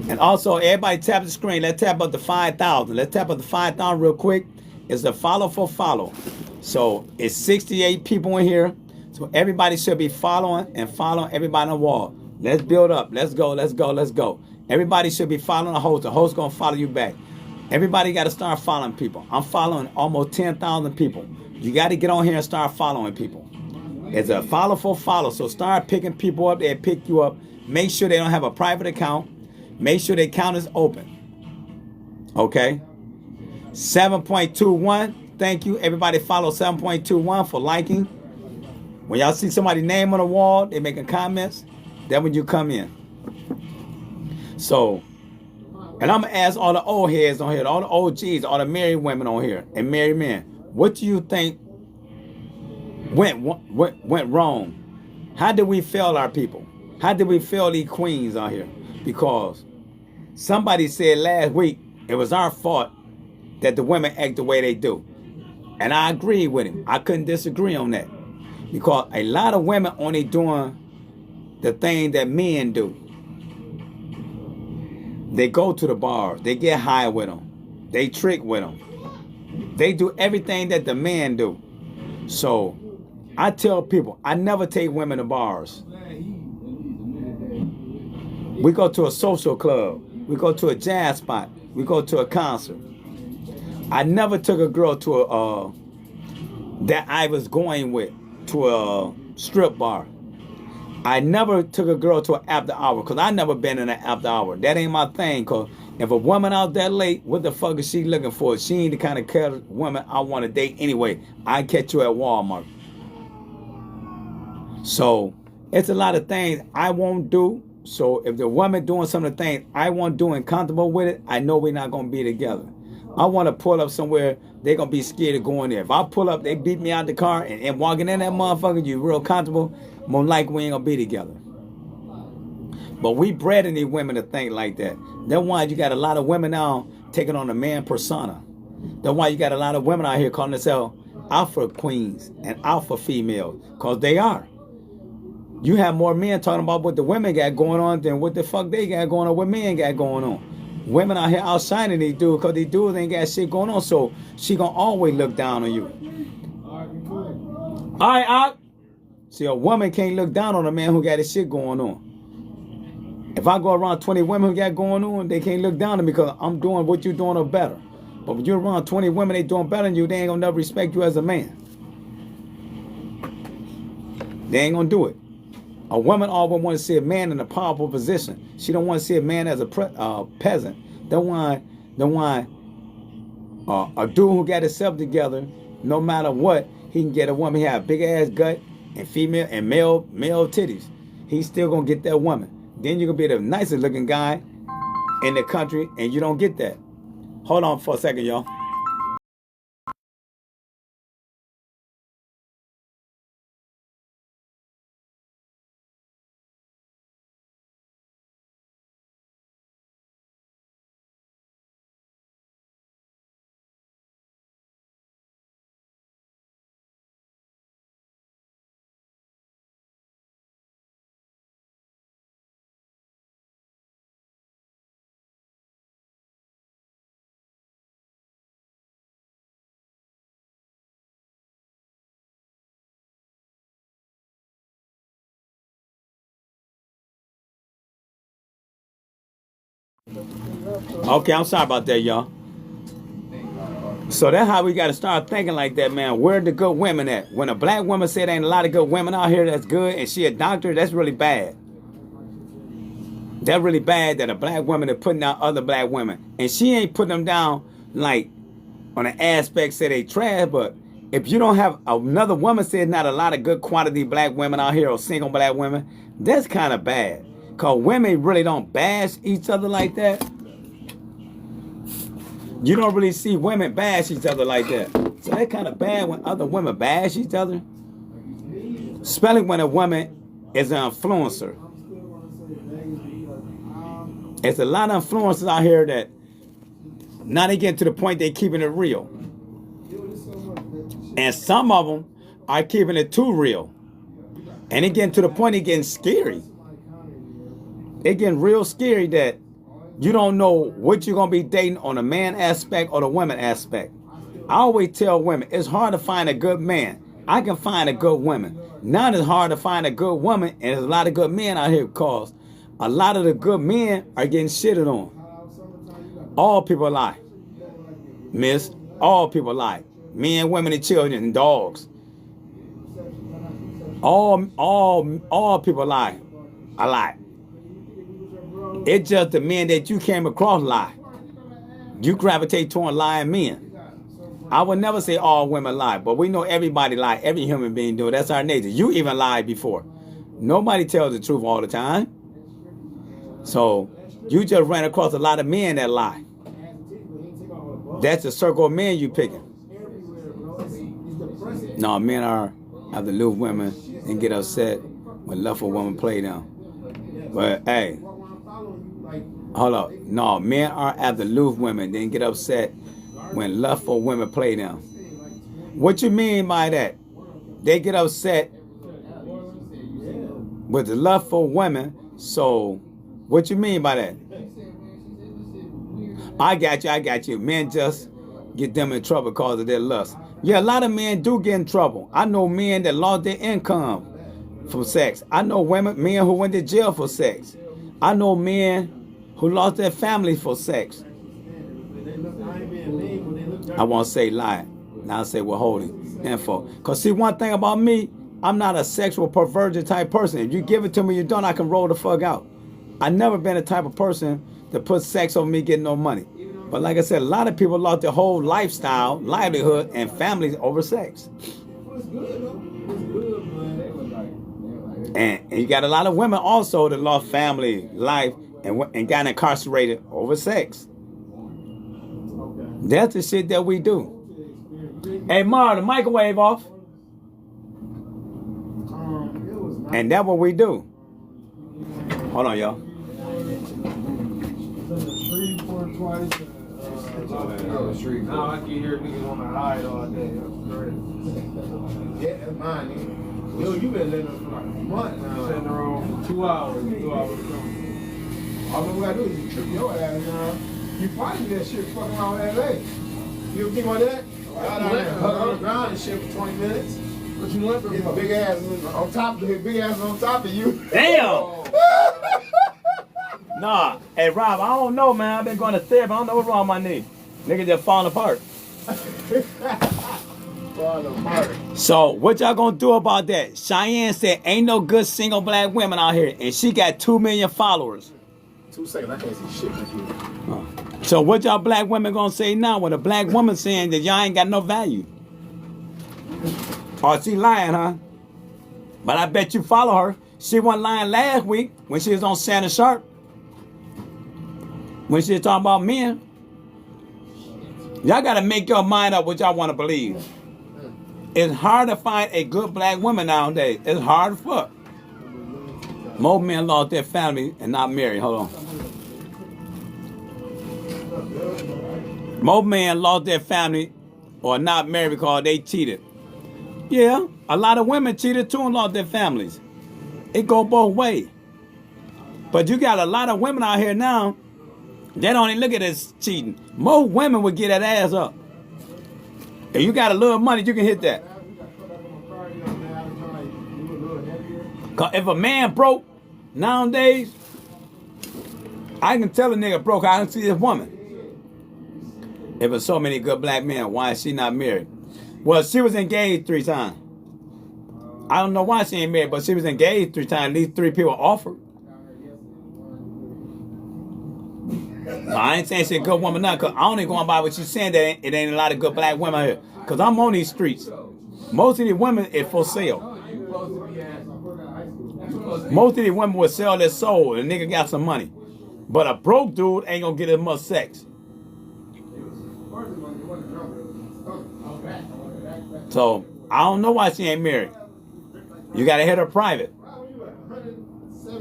And also, everybody tap the screen. Let's tap up to 5,000. Let's tap up to 5,000 real quick. It's the follow for follow. So it's 68 people in here. So everybody should be following and following everybody on the wall. Let's build up. Let's go. Let's go. Let's go. Everybody should be following the host. The host going to follow you back. Everybody got to start following people. I'm following almost 10,000 people. You got to get on here and start following people. It's a follow for follow. So start picking people up. They'll pick you up. Make sure they don't have a private account. Make sure their account is open. Okay? 7.21. Thank you. Everybody follow 7.21 for liking. When y'all see somebody's name on the wall, they making comments, then when you come in. So, and I'm going to ask all the old heads on here, all the OGs, all the married women on here, and married men, what do you think went wrong? How did we fail our people? How did we fail these queens on here? Because somebody said last week it was our fault that the women act the way they do. And I agree with him. I couldn't disagree on that. Because a lot of women only doing the thing that men do. They go to the bars. They get high with them. They trick with them. They do everything that the men do. So I tell people, I never take women to bars. We go to a social club. We go to a jazz spot. We go to a concert. I never took a girl to a that I was going with to a strip bar. I never took a girl to an after hour because I never been in an after hour. That ain't my thing. Because if a woman out that late, what the fuck is she looking for? She ain't the kind of woman I want to date anyway. I catch you at Walmart. So it's a lot of things I won't do. So if the woman doing some of the things I won't do and comfortable with it, I know we're not going to be together. I want to pull up somewhere they're going to be scared of going there. If I pull up, they beat me out the car and walking in that motherfucker, you real comfortable, more likely we ain't going to be together. But we bred in these women to think like that. That's why you got a lot of women now taking on a man persona. That's why you got a lot of women out here calling themselves alpha queens and alpha females, because they are. You have more men talking about what the women got going on than what the fuck they got going on, what men got going on. Women out here outshining these dudes because these dudes ain't got shit going on, so she gonna always look down on you. All right. See, a woman can't look down on a man who got his shit going on. If I go around 20 women who got going on, they can't look down on me because I'm doing what you're doing or better. But when you're around 20 women, they doing better than you, they ain't gonna never respect you as a man. They ain't gonna do it. A woman always want to see a man in a powerful position. She don't want to see a man as a peasant. Don't want a dude who got himself together. No matter what, he can get a woman. He have a big ass gut and female and male titties. He's still gonna get that woman. Then you're gonna be the nicest looking guy in the country, and you don't get that. Hold on for a second, y'all. Okay, I'm sorry about that, y'all. So that's how we got to start thinking like that, man. Where the good women at? When a black woman said there ain't a lot of good women out here that's good and she a doctor, that's really bad. That's really bad that a black woman is putting down other black women. And she ain't putting them down like on an aspect say they trash, but if you don't have another woman said not a lot of good quality black women out here or single black women, that's kind of bad. Because women really don't bash each other like that. You don't really see women bash each other like that. So that's kind of bad when other women bash each other. Especially when a woman is an influencer. There's a lot of influencers out here that now they get to the point they're keeping it real. And some of them are keeping it too real. And it getting to the point it's getting scary. It getting real scary that you don't know what you're going to be dating on the man aspect or the woman aspect. I always tell women, it's hard to find a good man. I can find a good woman. Now it's hard to find a good woman, and there's a lot of good men out here because a lot of the good men are getting shitted on. All people lie. Miss, all people lie. Men, women, and children, and dogs. All people lie. A lot. It's just the men that you came across lie. You gravitate toward lying men. I would never say all women lie, but we know everybody lie. Every human being do it. That's our nature. You even lied before. Nobody tells the truth all the time. So you just ran across a lot of men that lie. That's the circle of men you picking. No, men are have to lose women and get upset when lustful women play them. But hey, hold up. No, men are after lose women, then get upset when lustful women play them. What you mean by that? They get upset with the love for women. So, what you mean by that? I got you. Men just get them in trouble because of their lust. Yeah, a lot of men do get in trouble. I know men that lost their income from sex. I know men who went to jail for sex. I know men who lost their families for sex. I won't say lie. Now I say withholding info. Because see, one thing about me, I'm not a sexual perverted type person. If you give it to me, you don't, I can roll the fuck out. I've never been the type of person that puts sex over me getting no money. But like I said, a lot of people lost their whole lifestyle, livelihood, and families over sex. And you got a lot of women also that lost family, life, and got incarcerated over sex. That's the shit that we do. Hey, Mar, the microwave off. And that's what we do. Hold on, y'all. Now I can hear niggas on the high all day. Yeah, that's mine, nigga. Yo, you been living for like a month now. Sitting around for 2 hours. 2 hours. All we gotta do is you trip your ass now. You probably do that shit fucking around with LA. You ever think about that? Out on there, hug on the ground and shit for 20 minutes. What you want? His big ass on top of his big ass on top of you. Damn! Nah, hey Rob, I don't know, man. I've been going to therapy. I don't know what's wrong with my knee. Nigga just falling apart. Falling apart. So what y'all gonna do about that? Cheyenne said ain't no good single black women out here, and she got 2 million followers. 2 seconds, I can't see shit like you. So what y'all black women gonna say now when a black woman saying that y'all ain't got no value? Oh, she lying, huh? But I bet you follow her. She wasn't lying last week when she was on Shannon Sharp. When she was talking about men. Y'all gotta make your mind up what y'all wanna believe. It's hard to find a good black woman nowadays. It's hard as fuck. Most men lost their family and not married. Hold on. Most men lost their family or not married because they cheated. Yeah, a lot of women cheated too and lost their families. It go both ways. But you got a lot of women out here now, they don't even look at it as cheating. Most women would get that ass up. If you got a little money, you can hit that. Cause if a man broke nowadays, I can tell a nigga broke, I can see this woman. If there's so many good black men, why is she not married? Well, she was engaged 3 times. I don't know why she ain't married, but she was engaged 3 times. At least 3 people offered. I ain't saying she's a good woman now, because I only going by what she's saying that it ain't a lot of good black women here. Because I'm on these streets. Most of these women is for sale. Most of these women will sell their soul and nigga got some money. But a broke dude ain't gonna get as much sex. So, I don't know why she ain't married. You gotta hit her private.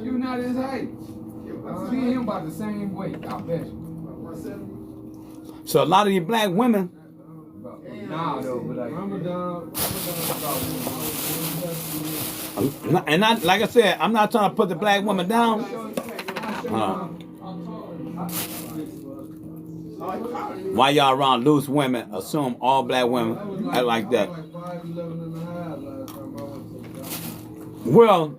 You not his height. See him about the same weight, I bet you. So a lot of these black women, Nah, though, but like, and like I said, I'm not trying to put the black woman down. Why y'all around loose women assume all black women act like that? Well,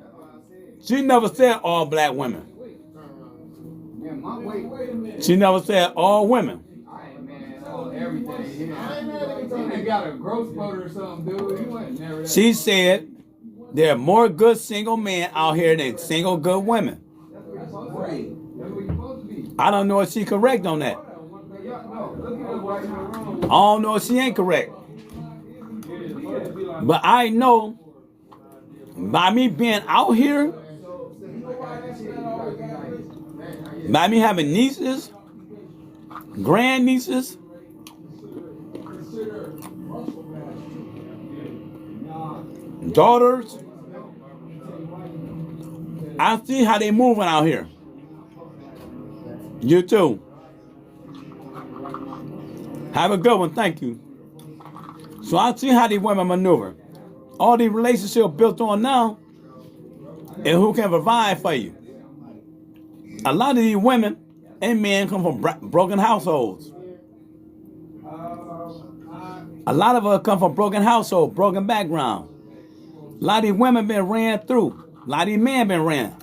she never said all black women. She never said all women. Everything. Got a growth spurt or something, dude. You ain't never. She said there are more good single men out here than single good women. That's great. That's what you're supposed to be. I don't know if she's correct on that. I don't know if she ain't correct. But I know by me being out here, by me having nieces, grandnieces, daughters, I see how they moving out here. You too. Have a good one. Thank you. So I see how these women maneuver. All these relationships built on now, and who can provide for you. A lot of these women and men come from broken households. A lot of us come from broken households, broken background. A lot of these women been ran through. A lot of these men been ran.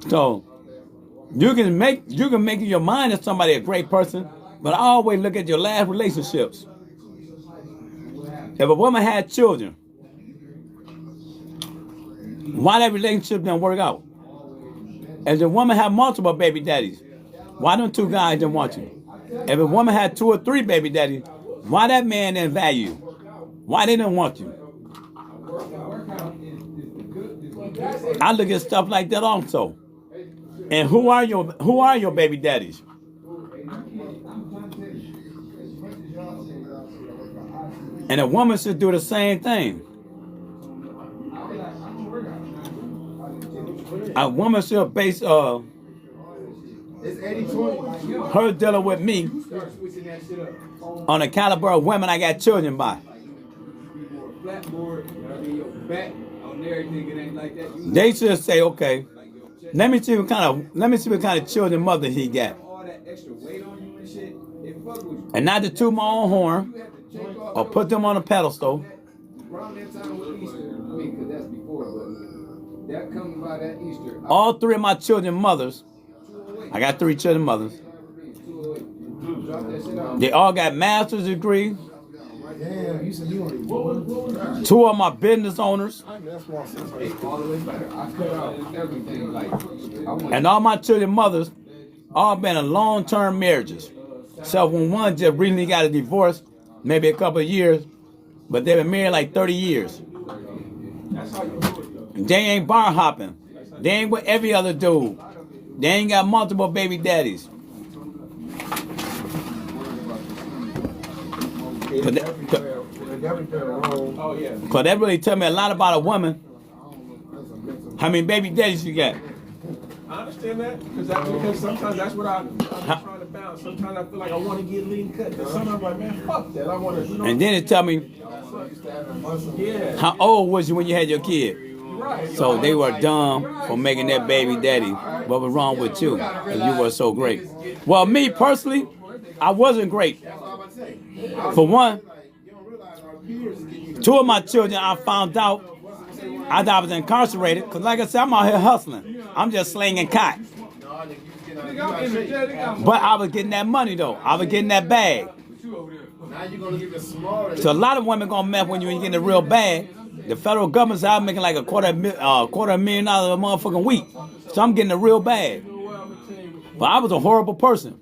So you can make in your mind that somebody a great person, but I always look at your last relationships. If a woman had children, why that relationship didn't work out? If a woman had multiple baby daddies, why them two guys didn't want you? If a woman had 2 or 3 baby daddies, why that man didn't value you? Why they didn't want you? I look at stuff like that also. And who are your baby daddies? And a woman should do the same thing. A woman should base It's 80-20. her dealing with me on the caliber of women I got children by. They should say, okay, let me see what kind of children mother he got. And not to toot my own horn or put them on a pedestal. All 3 of my children mothers, I got 3 children mothers. They all got master's degrees. 2 of my business owners. And all my children mothers all been in long-term marriages. So when one just recently got a divorce, maybe a couple of years, but they've been married like 30 years. They ain't bar hopping. They ain't with every other dude. They ain't got multiple baby daddies. Cause that really tell me a lot about a woman. How many baby daddies you got? I understand that because sometimes that's what I'm trying to balance. Sometimes I feel like I want to get lean cut. Sometimes I'm like, man, fuck that. I want to. And then it tell me, how old was you when you had your kid? So they were dumb for making that baby daddy. What was wrong with you? And you were so great. Well, me personally, I wasn't great. For one, 2 of my children I found out I was incarcerated because, like I said, I'm out here hustling. I'm just slinging cot. But I was getting that money though. I was getting that bag. So a lot of women gonna mess when you ain't getting the real bag. The federal government's out making like a $250,000 a motherfucking week. So I'm getting the real bag. But I was a horrible person.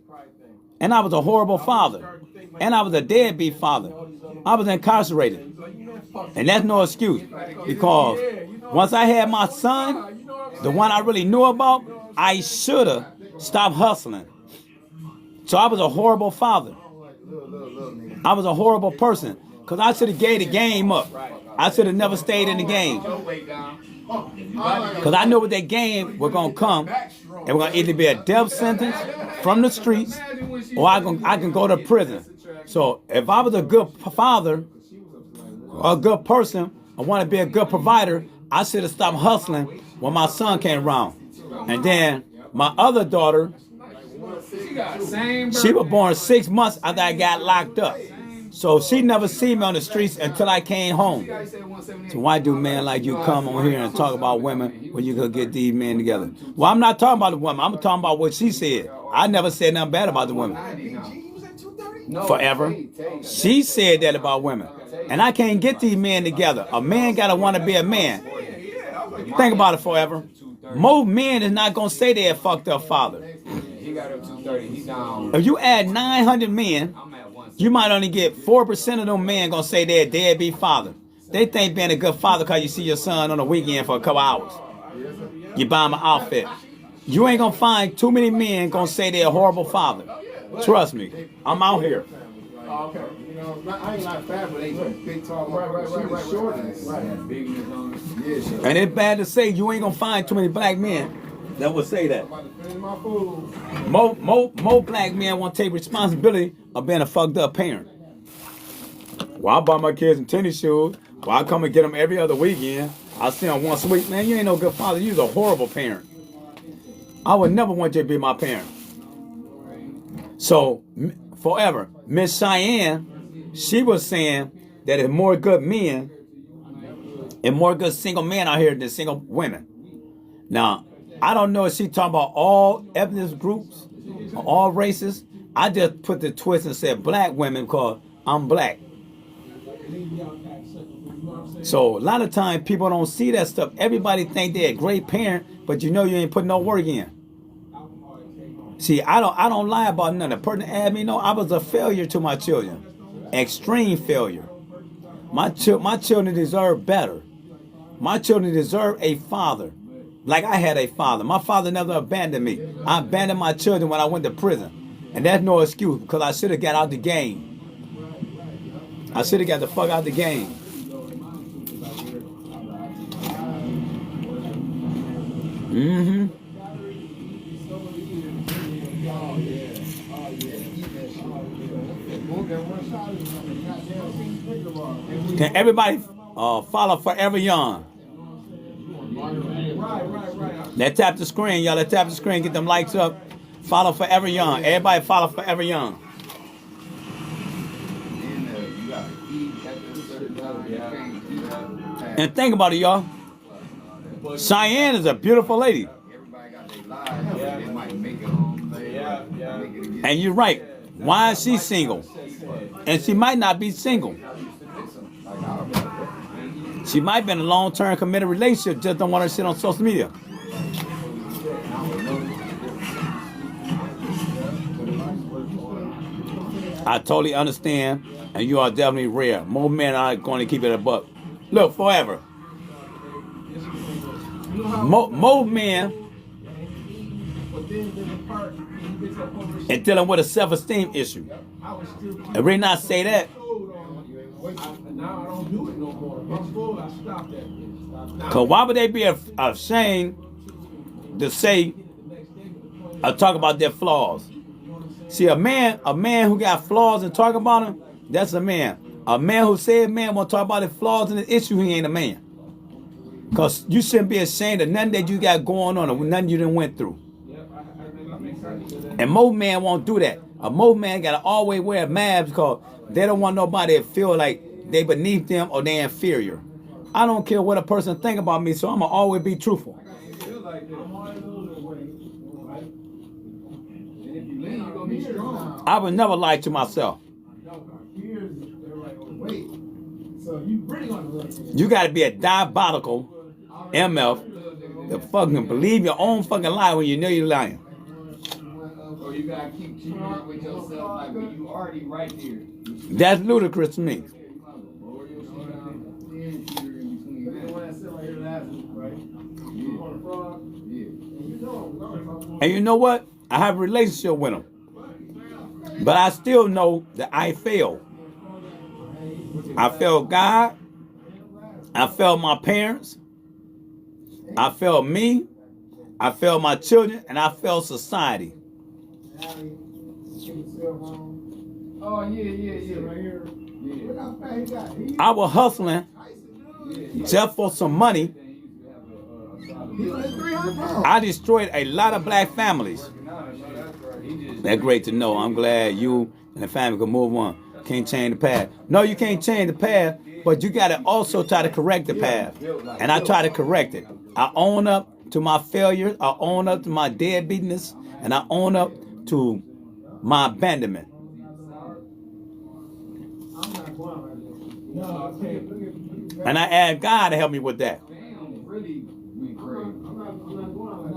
And I was a horrible father. And I was a deadbeat father. I was incarcerated. And that's no excuse. Because once I had my son, the one I really knew about, I should have stopped hustling. So I was a horrible father. I was a horrible person. Because I should have gave the game up. I should have never stayed in the game. Because I knew what that game was going to come. And we're going to either be a death sentence from the streets or I can go to prison. So if I was a good father or a good person, I want to be a good provider, I should have stopped hustling when my son came around. And then my other daughter, she was born 6 months after I got locked up. So she never seen me on the streets until I came home. So why do men like you come on here and talk about women when you could get these men together? Well, I'm not talking about the woman. I'm talking about what she said. I never said nothing bad about the women. Forever. She said that about women. And I can't get these men together. A man got to want to be a man. Think about it, Forever. Most men is not going to say they're a fucked up father. If you add 900 men, you might only get 4% of them men going to say they're a deadbeat father. They think being a good father because you see your son on the weekend for a couple hours. You buy him an outfit. You ain't going to find too many men going to say they're a horrible father. Trust me. I'm out here. Okay. You know, I ain't like fat, but they big tall. Right. Short. And it's bad to say you ain't going to find too many black men that will say that. More black men want to take responsibility of being a fucked up parent. Well, I buy my kids some tennis shoes. Well, I come and get them every other weekend. I see them once a week. Man, you ain't no good father. You's a horrible parent. I would never want you to be my parent. So, forever, Miss Cheyenne, she was saying that there's more good men and more good single men out here than single women. Now, I don't know if she talking about all ethnic groups, all races. I just put the twist and said black women because I'm black. So a lot of times people don't see that stuff. Everybody think they're a great parent, but you know you ain't putting no work in. See, I don't lie about nothing. The person asked me, no, I was a failure to my children. Extreme failure. My children deserve better. My children deserve a father. Like I had a father. My father never abandoned me. I abandoned my children when I went to prison. And that's no excuse because I should have got out the game. I should have got the fuck out the game. Mm-hmm. Can everybody follow Forever Young? Let's tap the screen, y'all. Let's tap the screen. Get them likes up. Follow Forever Young. Everybody follow Forever Young. And think about it, y'all. Cheyenne is a beautiful lady. And you're right. Why is she single? And she might not be single. She might be in a long-term committed relationship, just don't want her shit on social media. I totally understand, and you are definitely rare. Most men are going to keep it a buck. Look, forever. Most men are dealing with a self-esteem issue. And we not say that. Because why would they be ashamed to say or talk about their flaws? See, a man who got flaws and talk about them, that's a man. A man who said man won't talk about his flaws and his issue, he ain't a man. Because you shouldn't be ashamed of nothing that you got going on or nothing you done went through. And most men won't do that. Most men got to always wear a mask because they don't want nobody to feel like they beneath them or they inferior. I don't care what a person think about me, so I'm going to always be truthful. I would never lie to myself. You got to be a diabolical MF to fucking believe your own fucking lie when you know you're lying. Or you got to keep cheating with yourself like when you already right there. That's ludicrous to me. And you know what? I have a relationship with him. But I still know that I failed. I failed God. I failed my parents. I failed me. I failed my children. And I failed society. Oh, yeah. Right here. I was hustling just for some money. I destroyed a lot of black families. That's great to know. I'm glad you and the family can move on. Can't change the past. No, you can't change the past, but you got to also try to correct the past. And I try to correct it. I own up to my failures. I own up to my deadbeatness. And I own up to my abandonment. And I ask God to help me with that.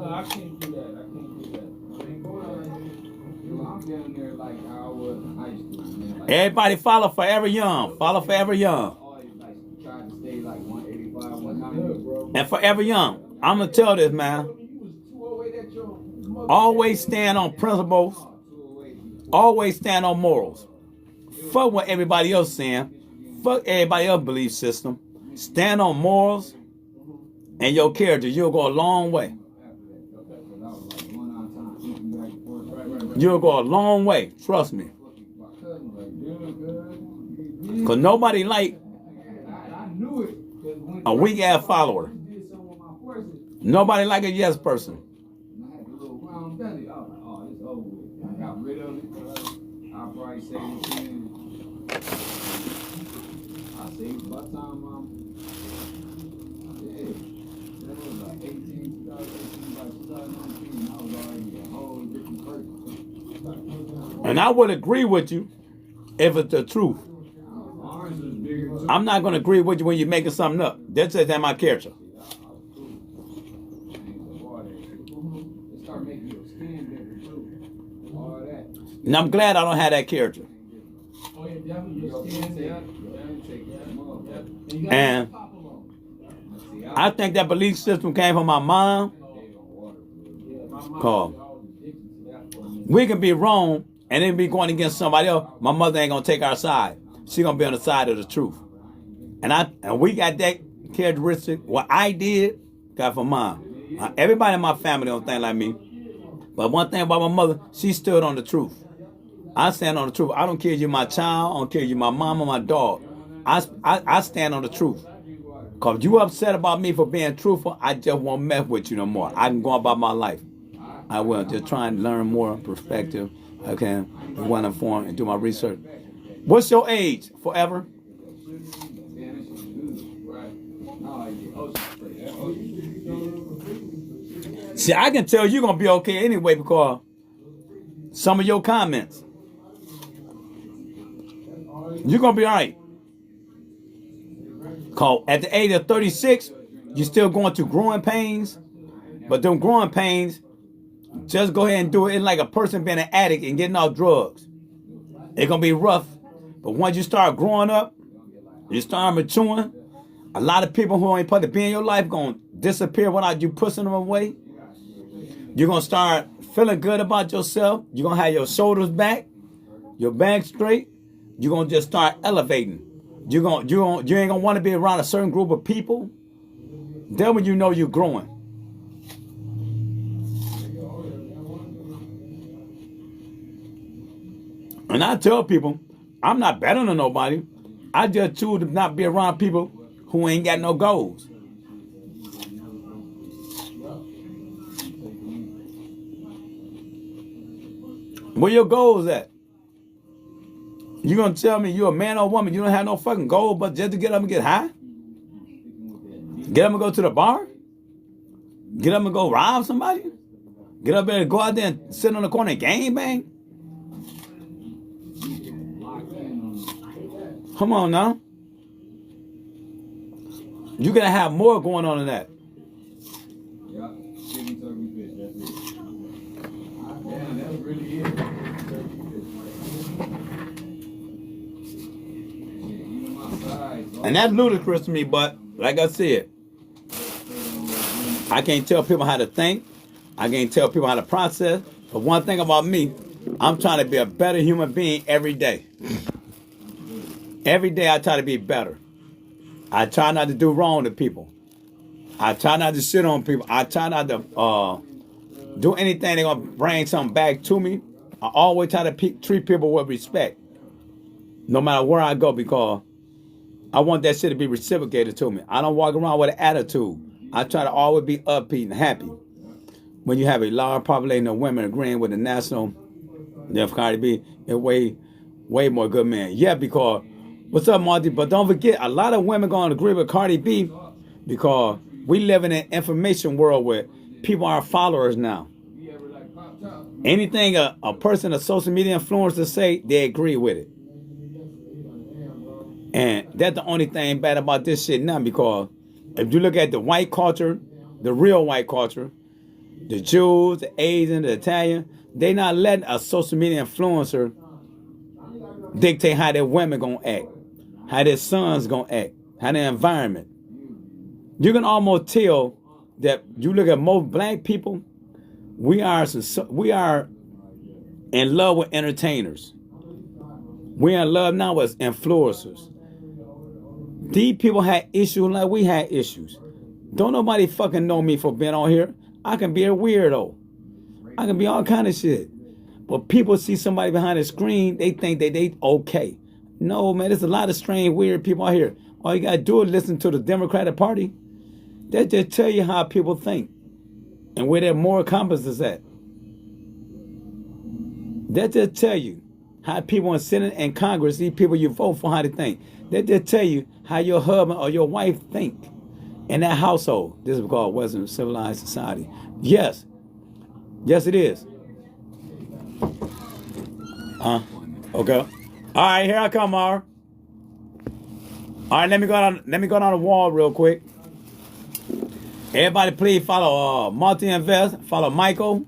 I can't do that. I'm down there like I was in high school. Like, everybody follow Forever Young. Follow Forever Young. Trying to stay like 185, 190. And Forever Young, I'm going to tell this, man. Always stand on principles. Always stand on morals. Fuck what everybody else saying. Fuck everybody else's belief system. Stand on morals and your character. You'll go a long way. You'll go a long way. Trust me. Because nobody like I knew it. a weak ass follower. Did something with my horses. Nobody like a yes person. And I had a little round belly. I was like, oh, it's over with. I got rid of it. I probably saved it in. I saved by the time yeah. That was like 2018, by 2019. I was already a whole different person. And I would agree with you if it's the truth. Orange was bigger too. I'm not going to agree with you when you're making something up. That's just in my character. Start making your skin bigger too. All that. And I'm glad I don't have that character. Oh yeah, definitely your skin. And I think that belief system came from my mom. Cause we can be wrong and then be going against somebody else. My mother ain't gonna take our side. She gonna be on the side of the truth. And we got that characteristic. What I did got from mom. Everybody in my family don't think like me. But one thing about my mother, she stood on the truth. I stand on the truth. I don't care if you're my child, I don't care if you're my mom or my dog. I stand on the truth. Cause if you upset about me for being truthful, I just won't mess with you no more. I can go about my life. I will just try and learn more perspective. I can be well informed and do my research. What's your age? Forever? See, I can tell you're gonna be okay anyway because some of your comments. You're gonna be all right. Cause at the age of 36, you're still going through growing pains. But them growing pains, just go ahead and do it. It's like a person being an addict and getting off drugs. It's gonna be rough. But once you start growing up, you start maturing, a lot of people who ain't supposed to be in your life gonna disappear without you pushing them away. You're gonna start feeling good about yourself. You're gonna have your shoulders back, your back straight. You're gonna just start elevating. You ain't gonna want to be around a certain group of people. Then when you know you're growing. And I tell people, I'm not better than nobody. I just choose to not be around people who ain't got no goals. Where your goals at? You gonna tell me you're a man or a woman, you don't have no fucking goal but just to get up and get high? Get up and go to the bar? Get up and go rob somebody? Get up and go out there and sit on the corner and gang bang? Come on now. You gotta have more going on than that. Yeah, chicken, turkey, fish, that's it. Damn, that was really it. Turkey, fish. Yeah, even my size. And that's ludicrous to me, but like I said, I can't tell people how to think. I can't tell people how to process. But one thing about me, I'm trying to be a better human being every day. Every day I try to be better. I try not to do wrong to people. I try not to shit on people. I try not to do anything they're going to bring something back to me. I always try to treat people with respect. No matter where I go, because I want that shit to be reciprocated to me. I don't walk around with an attitude. I try to always be upbeat and happy. When you have a large population of women agreeing with the national, then Cardi B, it's way more good men. Yeah, because, what's up, Marty? But don't forget, a lot of women going to agree with Cardi B because we live in an information world where people are followers now. Anything a person, a social media influencer say, they agree with it. And that's the only thing bad about this shit now, because if you look at the white culture, the real white culture, the Jews, the Asian, the Italian, they not letting a social media influencer dictate how their women gonna act, how their sons gonna act, how their environment. You can almost tell that you look at most black people, we are in love with entertainers. We're in love now with influencers. These people had issues like we had issues. Don't nobody fucking know me for being on here. I can be a weirdo. I can be all kind of shit. But people see somebody behind the screen, they think that they okay. No, man, there's a lot of strange, weird people out here. All you got to do is listen to the Democratic Party. They just tell you how people think and where their moral compass is at. They just tell you how people in Senate and Congress, these people you vote for, how they think. They just tell you how your husband or your wife think in that household. This is called Western civilized society. Yes. Yes, it is. Okay. All right, here I come, Mara. All right, let me go down the wall real quick. Everybody, please follow Multi-Invest, follow Michael,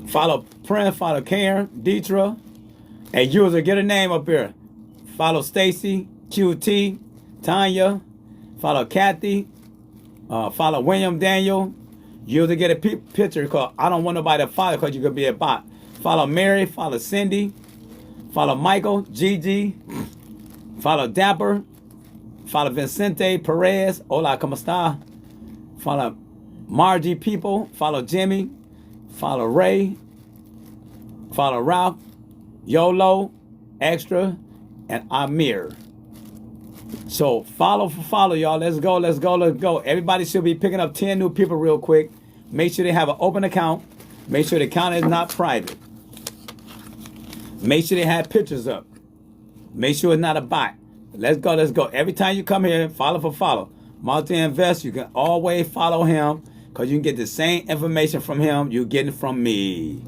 follow Prince, follow Karen, Deetra, and user, get a name up here. Follow Stacy, QT, Tanya, follow Kathy, follow William Daniel. User, get a picture called I don't want nobody to follow because you could be a bot. Follow Mary, follow Cindy, follow Michael, Gigi, follow Dapper, follow Vicente Perez, hola, como está? Follow Margie People, follow Jimmy, follow Ray, follow Ralph, YOLO, Extra, and Amir. So follow, y'all. Let's go. Everybody should be picking up 10 new people real quick. Make sure they have an open account. Make sure the account is not private. Make sure they have pictures up. Make sure it's not a bot. Let's go. Every time you come here, follow. Multi-Invest, you can always follow him because you can get the same information from him you're getting from me.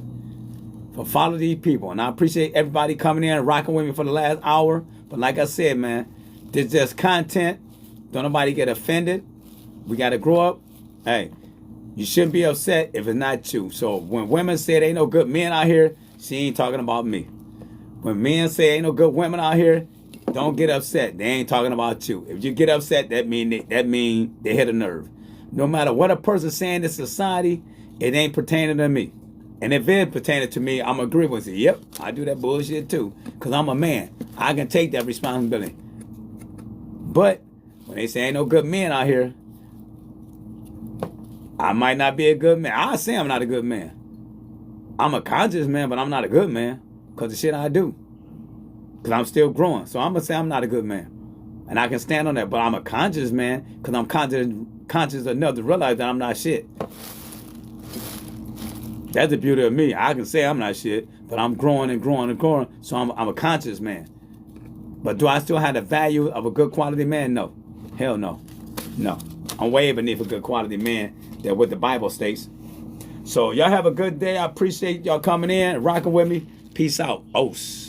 So follow these people. And I appreciate everybody coming in and rocking with me for the last hour. But like I said, man, this is just content. Don't nobody get offended. We got to grow up. Hey, you shouldn't be upset if it's not you. So when women say there ain't no good men out here, she ain't talking about me. When men say ain't no good women out here, don't get upset. They ain't talking about you. If you get upset, that mean they hit a nerve. No matter what a person's saying in society, it ain't pertaining to me. And if it's pertaining to me, I'm agree with it. Yep, I do that bullshit too. Because I'm a man. I can take that responsibility. But when they say ain't no good men out here, I might not be a good man. I say I'm not a good man. I'm a conscious man, but I'm not a good man. Because the shit I do. Because I'm still growing. So I'm going to say I'm not a good man. And I can stand on that. But I'm a conscious man because I'm conscious enough to realize that I'm not shit. That's the beauty of me. I can say I'm not shit, but I'm growing and growing and growing. So I'm a conscious man. But do I still have the value of a good quality man? No. Hell no. No. I'm way beneath a good quality man than what the Bible states. So y'all have a good day. I appreciate y'all coming in and rocking with me. Peace out. Os.